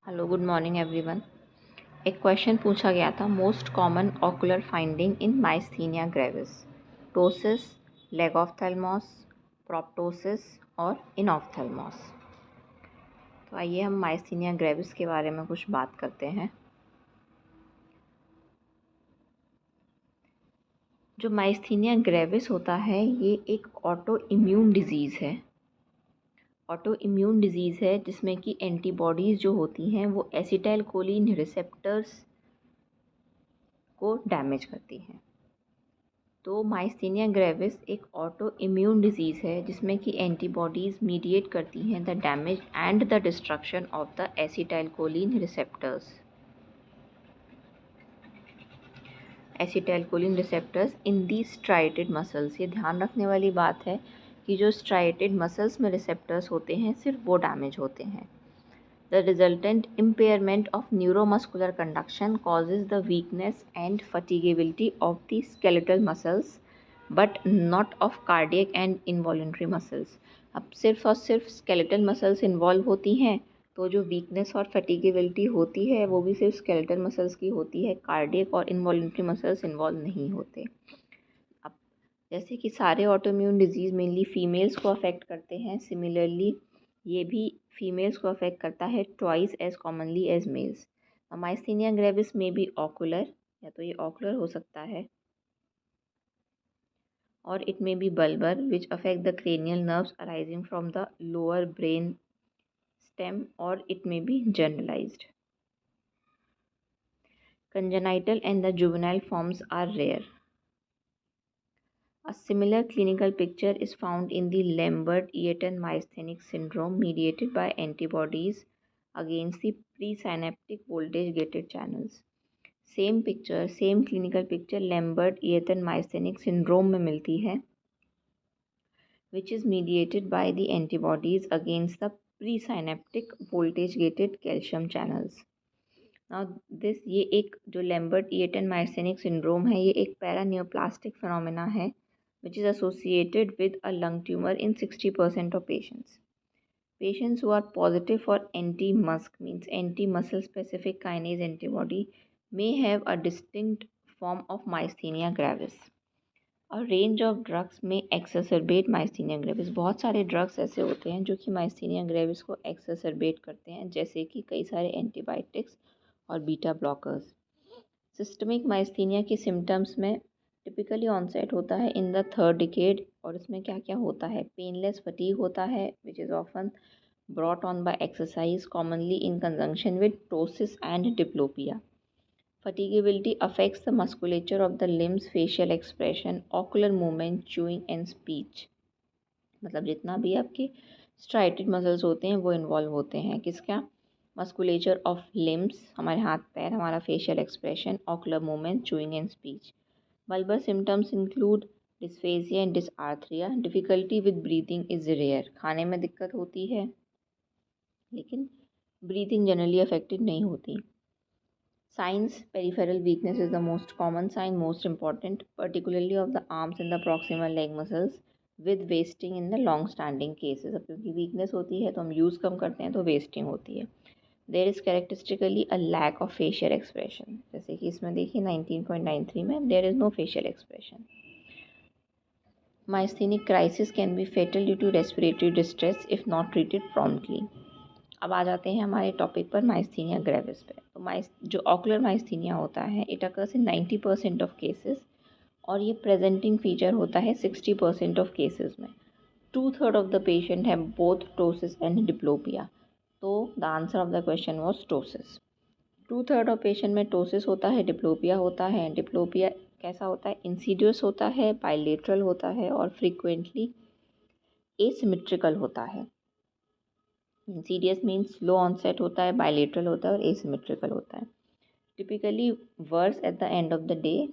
Hello good morning everyone. एक question पूछा गया था, most common ocular finding in myasthenia gravis, ptosis, lag ophthalmos, proptosis और enophthalmos. तो आइए हम माइस्थीनिया ग्रेविस के बारे में कुछ बात करते हैं। जो माइस्थीनिया ग्रेविस होता है ये एक ऑटो इम्यून डिजीज़ है। ऑटो इम्यून डिजीज़ है जिसमें कि एंटीबॉडीज़ जो होती हैं वो एसिटाइल कोलिन रिसेप्टर्स को डैमेज करती हैं। तो माइस्थीनिया ग्रेविस एक ऑटो इम्यून डिजीज़ है जिसमें कि एंटीबॉडीज़ मीडिएट करती हैं the damage and the destruction of the acetylcholine receptors. Acetylcholine receptors in the striated muscles. ये ध्यान रखने वाली बात है कि जो स्ट्राइटेड मसल्स में रिसेप्टर्स होते हैं सिर्फ वो डैमेज होते हैं। The resultant impairment of neuromuscular conduction causes the weakness and fatigability of the skeletal muscles, but not of cardiac and involuntary muscles. अब सिर्फ और सिर्फ skeletal muscles इन्वॉल्व होती हैं तो जो weakness और fatigability होती है वो भी सिर्फ skeletal muscles की होती है, cardiac और involuntary muscles इन्वॉल्व नहीं होते। अब जैसे कि सारे ऑटोइम्यून डिजीज़ मेनली फीमेल्स को अफेक्ट करते हैं, सिमिलरली ये भी फीमेल्स को अफेक्ट करता है twice as commonly as males. Myasthenia gravis में भी ऑकुलर, या तो ये ऑकुलर हो सकता है, और it may be bulbar which affect the cranial nerves arising from the lower brain stem, और it may be generalised. Congenital and the juvenile forms are rare. A similar clinical picture is found in the Lambert-Eaton myasthenic syndrome mediated by antibodies against the presynaptic voltage-gated channels. Same picture, same clinical picture Lambert-Eaton myasthenic syndrome में मिलती है, which is mediated by the antibodies against the presynaptic voltage-gated calcium channels. Now this ये एक जो Lambert-Eaton myasthenic syndrome है ये एक paraneoplastic phenomena है which is associated with a lung tumor in 60% of patients. Patients who are positive for anti-MuSK means anti-muscle specific kinase antibody may have a distinct form of myasthenia gravis. A range of drugs may exacerbate myasthenia gravis. बहुत सारे drugs ऐसे होते हैं जो कि myasthenia gravis को exacerbate करते हैं, जैसे कि कई सारे एंटीबायोटिक्स और बीटा ब्लॉकर्स। सिस्टमिक माइस्थीनिया के सिम्टम्स में टिपिकली ऑनसेट होता है इन द थर्ड डिकेड, और इसमें क्या क्या होता है, पेनलेस फटीग होता है which is often brought on by exercise commonly in conjunction with ptosis and diplopia. Fatigability affects the musculature of the limbs, facial expression, ocular movement, chewing and speech. मतलब जितना भी आपके स्ट्राइटेड मसल्स होते हैं वो involve होते हैं किसका, मस्कुलेचर ऑफ लिम्स, हमारे हाथ पैर, हमारा facial expression, ocular movement, chewing and speech. Bulbar symptoms include dysphagia and dysarthria. Difficulty with breathing is rare. खाने में दिक्कत होती है लेकिन ब्रीथिंग जनरली अफेक्टेड नहीं होती। Signs, peripheral weakness is the most common sign, most important, particularly of the arms and the proximal leg muscles with wasting in the long standing cases. अब क्योंकि वीकनेस होती है तो हम यूज़ कम करते हैं तो वेस्टिंग होती है। There is characteristically a lack of facial expression, जैसे कि इसमें देखिए 19.93 में there is no facial expression. Myasthenic crisis can be fatal due to respiratory distress if not treated promptly. अब आ जाते हैं हमारे टॉपिक पर, माइस्थीनिया ग्रेविस पे। तो जो ऑकुलर माइस्थीनिया होता है it occurs in 90% of cases, और ये प्रेजेंटिंग फीचर होता है 60% ऑफ केसेस में। 2/3 of the patient have both ptosis and diplopia. तो the answer of the question was ptosis. 2/3 of patient में टोसिस होता है, डिप्लोपिया होता है। डिप्लोपिया कैसा होता है, इंसीडियस होता है, बाइलेटरल होता है और फ्रीक्वेंटली एसिमेट्रिकल होता है। इंसीडियस मीन्स स्लो ऑनसेट होता है, बाइलेटरल होता है और एसिमेट्रिकल होता है। Typically worse at the end of the day,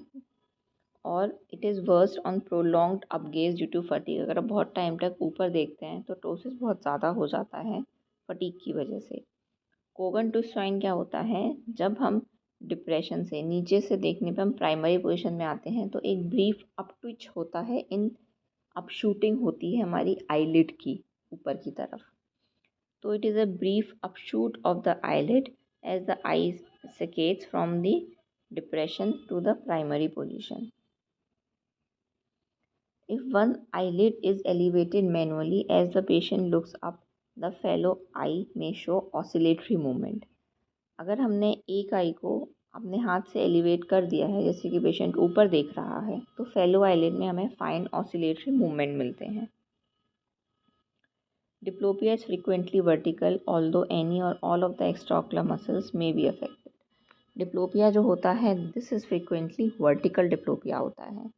और it is worst on prolonged upgaze due to fatigue. अगर आप बहुत टाइम तक ऊपर देखते हैं तो टोसिस बहुत ज़्यादा हो जाता है फटीग की वजह से। कोगन ट्विस्ट साइन क्या होता है, जब हम डिप्रेशन से नीचे से देखने पे हम प्राइमरी पोजीशन में आते हैं तो एक ब्रीफ अप ट्विच होता है, इन अप शूटिंग होती है हमारी आईलिड की ऊपर की तरफ। तो it is a brief अपशूट of the eyelid as the eye saccades from the depression to the primary position. If one eyelid is elevated manually as the patient looks up, the fellow eye may show oscillatory movement. अगर हमने एक आई को अपने हाथ से elevate कर दिया है, जैसे कि पेशेंट ऊपर देख रहा है, तो फेलो आईलिड में हमें फाइन ऑसिलेटरी मूवमेंट मिलते हैं. Diplopia is frequently vertical, although any or all of the extraocular muscles may be affected. Diplopia जो होता है, this is frequently vertical diplopia होता है.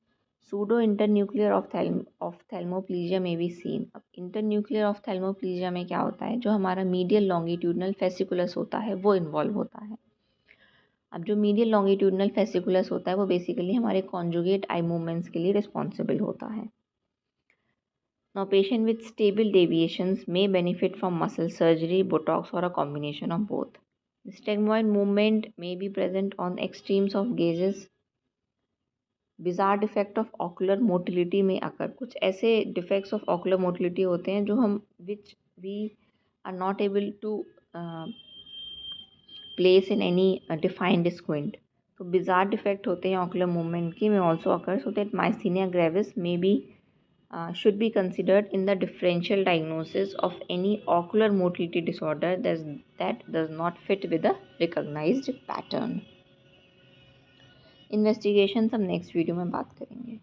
सूडो इंटरन्यूक्लियर ऑफ्थेल्मोप्लीजिया में भी सीन. अब इंटरन्यूक्लियर ऑफ्थेल्मोप्लीजिया में क्या होता है, जो हमारा मीडियल लॉन्गिट्यूडनल फेसिकुलस होता है वो इन्वॉल्व होता है. अब जो मीडियल लॉन्गिट्यूडनल फेसिकुलस होता है वो बेसिकली हमारे कॉन्जुगेट आई मूवमेंट्स के लिए रिस्पॉन्सिबल होता है. Now, patient with stable deviations may benefit from muscle surgery, Botox, or a combination of both. The stegmoid movement may be present on extremes of gazes. Bizarre defect of ocular motility may occur. कुछ ऐसे defects of ocular motility होते हैं जो हम which we are not able to place in any defined squint. So bizarre defect होते हैं ocular movement की may also occur, so that myasthenia gravis may be should be considered in the differential diagnosis of any ocular motility disorder that does not fit with the recognized pattern. Investigations हम next video में बात करेंगे.